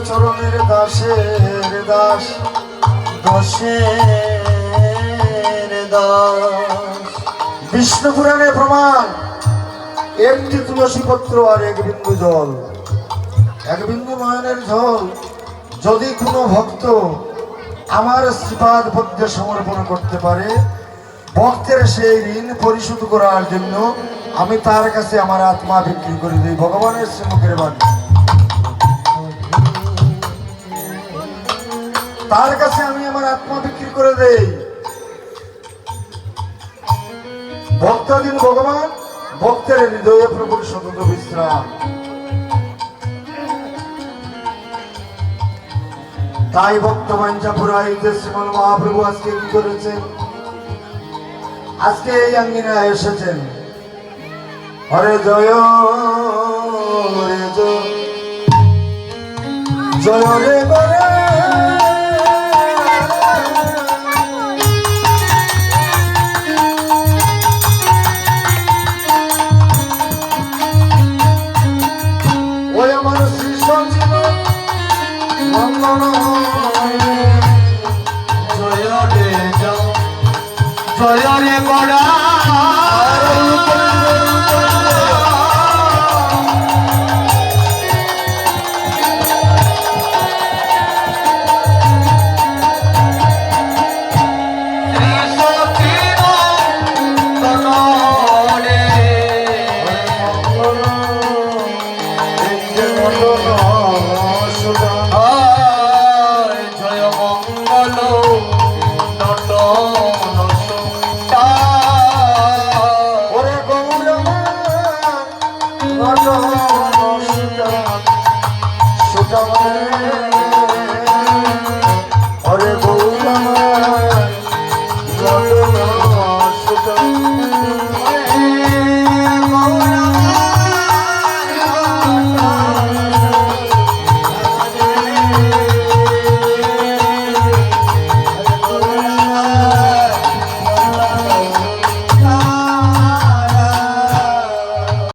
চরণের দাসের দাস দশের দাস। বিষ্ণু পুরাণে প্রমাণ, একটি তুলসী পত্র আর এক বিন্দু জল, এক বিন্দু নয়নের জল যদি কোনো ভক্ত আমার শ্রীপাদ পদ্মে সমর্পণ করতে পারে, ভক্তের সেই ঋণ পরিশোধ করার জন্য আমি তার কাছে আমার আত্মা বিক্রি করে দিই। ভগবানের শ্রীমুখের বাণী, তার কাছে আমি আমার আত্মা বিক্রি করে দেই। ভক্তাধীন ভগবান, ভক্তের হৃদয়ে প্রভুর সতত বিশ্রাম। তাই ভক্ত বাঞ্ছা পুরাইতে শ্রীমন মহাপ্রভু আজকে কি করেছেন? আজকে এই আঙ্গিনায় এসেছেন। হরে জয়, হরে জয়, জয় রে বরে ওই আমার শ্রী সঞ্জীব মঙ্গল। জয় রে জয়, জয় রে বড়া হরে গৌর সুত